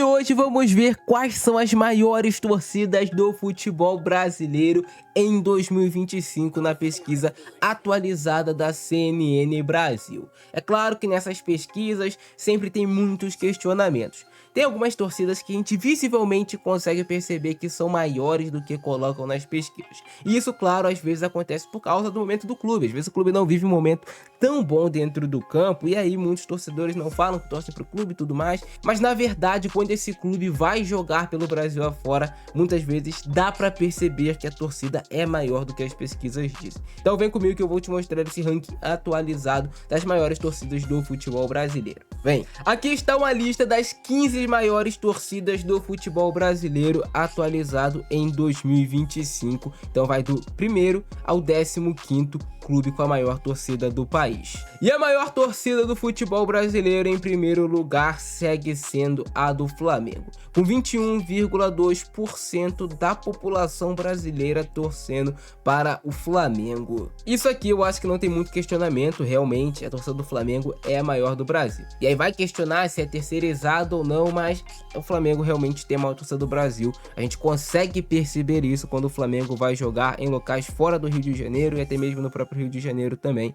hoje vamos ver quais são as maiores torcidas do futebol brasileiro em 2025 na pesquisa atualizada da CNN Brasil. É claro que nessas pesquisas sempre tem muitos questionamentos. Tem algumas torcidas que a gente visivelmente consegue perceber que são maiores do que colocam nas pesquisas. E isso, claro, às vezes acontece por causa do momento do clube. Às vezes o clube não vive um momento tão bom dentro do campo e aí muitos torcedores não falam que torcem pro clube e tudo mais. Mas na verdade, quando esse clube vai jogar pelo Brasil afora, muitas vezes dá pra perceber que a torcida é maior do que as pesquisas dizem. Então vem comigo que eu vou te mostrar esse ranking atualizado das maiores torcidas do futebol brasileiro. Vem! Aqui está uma lista das 15 maiores torcidas do futebol brasileiro atualizado em 2025. Então vai do primeiro ao 15º clube com a maior torcida do país. E a maior torcida do futebol brasileiro em primeiro lugar segue sendo a do Flamengo, com 21,2% da população brasileira torcendo para o Flamengo. Isso aqui eu acho que não tem muito questionamento, realmente a torcida do Flamengo é a maior do Brasil. E aí vai questionar se é terceirizado ou não, mas o Flamengo realmente tem a maior torcida do Brasil. A gente consegue perceber isso quando o Flamengo vai jogar em locais fora do Rio de Janeiro e até mesmo no próprio Rio de Janeiro também.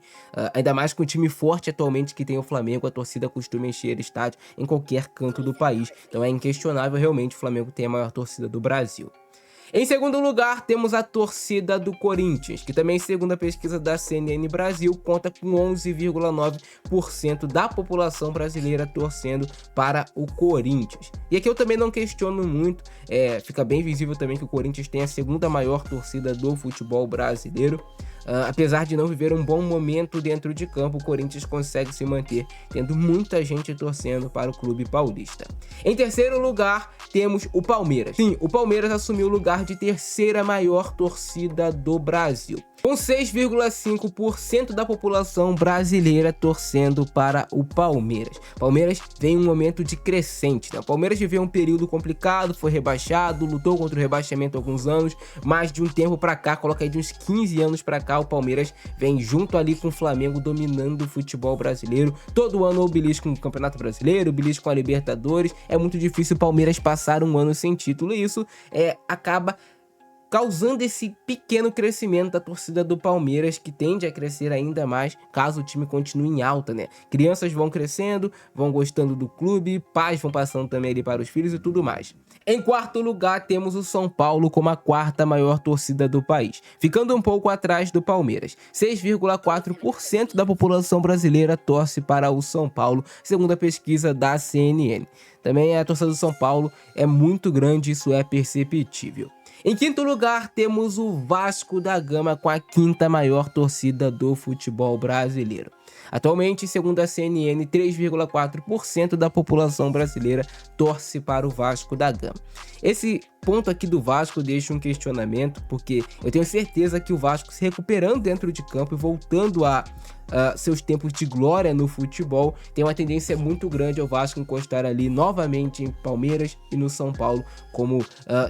Ainda mais com o time forte atualmente que tem o Flamengo, a torcida costuma encher estádio em qualquer canto do país. Então é inquestionável, realmente o Flamengo tem a maior torcida do Brasil. Em segundo lugar, temos a torcida do Corinthians, que também, segundo a pesquisa da CNN Brasil, conta com 11,9% da população brasileira torcendo para o Corinthians. E aqui eu também não questiono muito, fica bem visível também que o Corinthians tem a segunda maior torcida do futebol brasileiro. Apesar de não viver um bom momento dentro de campo, o Corinthians consegue se manter, tendo muita gente torcendo para o clube paulista. Em terceiro lugar, temos o Palmeiras. Sim, o Palmeiras assumiu o lugar de terceira maior torcida do Brasil, com 6,5% da população brasileira torcendo para o Palmeiras. Palmeiras vem um momento de crescente, né? O Palmeiras viveu um período complicado, foi rebaixado, lutou contra o rebaixamento há alguns anos, mas de um tempo para cá, coloca aí de uns 15 anos para cá, o Palmeiras vem junto ali com o Flamengo dominando o futebol brasileiro. Todo ano o belisco com o Campeonato Brasileiro, o belisco com a Libertadores. É muito difícil o Palmeiras passar um ano sem título e isso acaba causando esse pequeno crescimento da torcida do Palmeiras, que tende a crescer ainda mais caso o time continue em alta, né? Crianças vão crescendo, vão gostando do clube, pais vão passando também ali para os filhos e tudo mais. Em quarto lugar, temos o São Paulo como a quarta maior torcida do país, ficando um pouco atrás do Palmeiras. 6,4% da população brasileira torce para o São Paulo, segundo a pesquisa da CNN. Também a torcida do São Paulo é muito grande, isso é perceptível. Em quinto lugar, temos o Vasco da Gama com a quinta maior torcida do futebol brasileiro. Atualmente, segundo a CNN, 3,4% da população brasileira torce para o Vasco da Gama. Esse ponto aqui do Vasco deixa um questionamento, porque eu tenho certeza que o Vasco se recuperando dentro de campo e voltando a seus tempos de glória no futebol, tem uma tendência muito grande ao Vasco encostar ali novamente em Palmeiras e no São Paulo como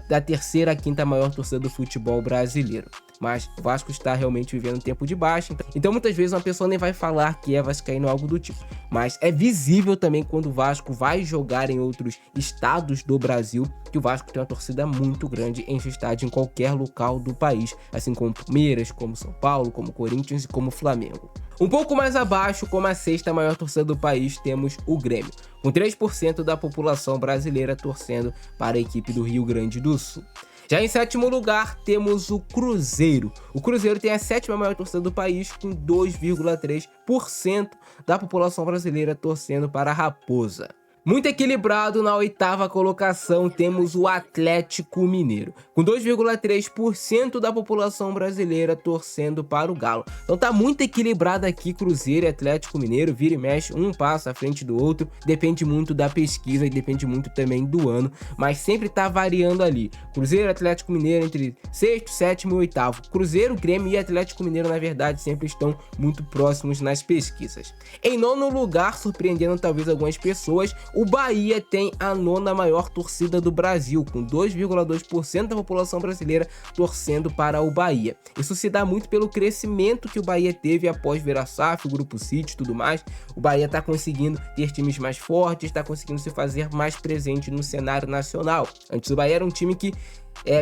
da terceira a quinta maior torcida do futebol brasileiro. Mas o Vasco está realmente vivendo um tempo de baixa, então muitas vezes uma pessoa nem vai falar que é vascaíno ou algo do tipo. Mas é visível também quando o Vasco vai jogar em outros estados do Brasil, que o Vasco tem uma torcida muito grande, enche estádio em qualquer local do país, assim como Palmeiras, como São Paulo, como Corinthians e como Flamengo. Um pouco mais abaixo, como a sexta maior torcida do país, temos o Grêmio, com 3% da população brasileira torcendo para a equipe do Rio Grande do Sul. Já em sétimo lugar, temos o Cruzeiro. O Cruzeiro tem a sétima maior torcida do país, com 2,3% da população brasileira torcendo para a Raposa. Muito equilibrado, na oitava colocação temos o Atlético Mineiro, com 2,3% da população brasileira torcendo para o Galo. Então tá muito equilibrado aqui Cruzeiro e Atlético Mineiro, vira e mexe, um passa à frente do outro, depende muito da pesquisa e depende muito também do ano, mas sempre tá variando ali. Cruzeiro e Atlético Mineiro entre sexto, sétimo e oitavo. Cruzeiro, Grêmio e Atlético Mineiro, na verdade, sempre estão muito próximos nas pesquisas. Em nono lugar, surpreendendo talvez algumas pessoas, o Bahia tem a 9ª maior torcida do Brasil, com 2,2% da população brasileira torcendo para o Bahia. Isso se dá muito pelo crescimento que o Bahia teve após ver a SAF, o Grupo City e tudo mais. O Bahia está conseguindo ter times mais fortes, está conseguindo se fazer mais presente no cenário nacional. Antes o Bahia era um time que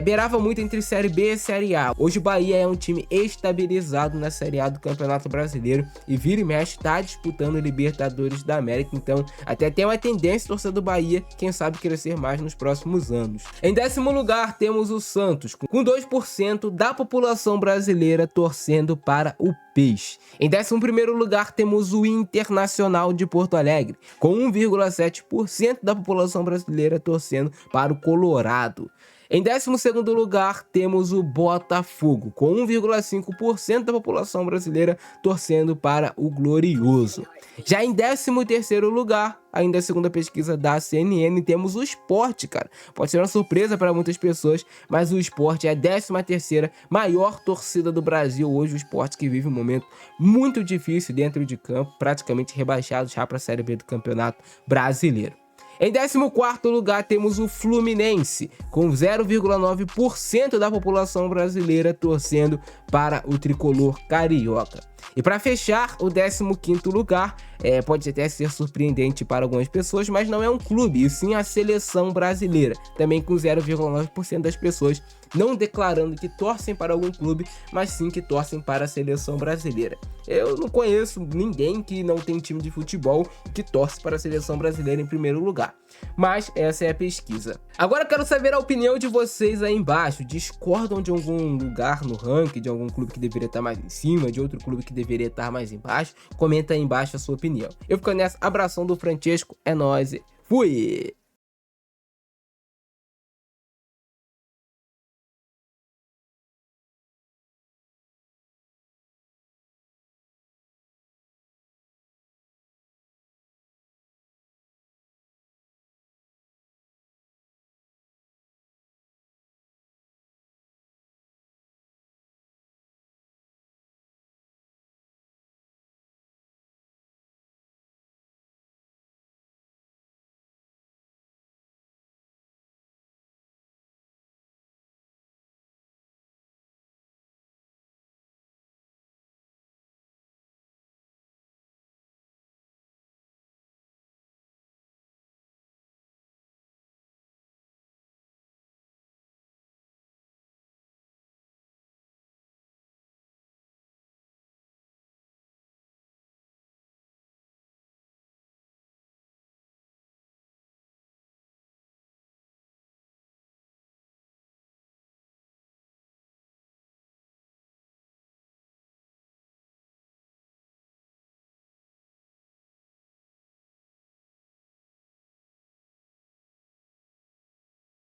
beirava muito entre Série B e Série A. Hoje o Bahia é um time estabilizado na Série A do Campeonato Brasileiro e vira e mexe está disputando Libertadores da América, então até tem uma tendência torcer do Bahia, quem sabe crescer mais nos próximos anos. Em 10º lugar temos o Santos, com 2% da população brasileira torcendo para o Peixe. Em 11º lugar temos o Internacional de Porto Alegre, com 1,7% da população brasileira torcendo para o Colorado. Em 12º lugar temos o Botafogo, com 1,5% da população brasileira torcendo para o Glorioso. Já em 13º lugar, ainda segundo a pesquisa da CNN, temos o Sport, cara. Pode ser uma surpresa para muitas pessoas, mas o Sport é a 13ª maior torcida do Brasil hoje. O Sport que vive um momento muito difícil dentro de campo, praticamente rebaixado já para a Série B do Campeonato Brasileiro. Em 14º lugar temos o Fluminense, com 0,9% da população brasileira torcendo para o tricolor carioca. E para fechar, o 15º lugar, pode até ser surpreendente para algumas pessoas, mas não é um clube, e sim a seleção brasileira, também com 0,9% das pessoas não declarando que torcem para algum clube, mas sim que torcem para a seleção brasileira. Eu não conheço ninguém que não tem time de futebol que torce para a seleção brasileira em primeiro lugar, mas essa é a pesquisa. Agora eu quero saber a opinião de vocês aí embaixo. Discordam de algum lugar no ranking, de algum clube que deveria estar mais em cima, de outro clube que deveria estar mais embaixo? Comenta aí embaixo a sua opinião. Eu fico nessa, abração do Francesco, é nóis, fui!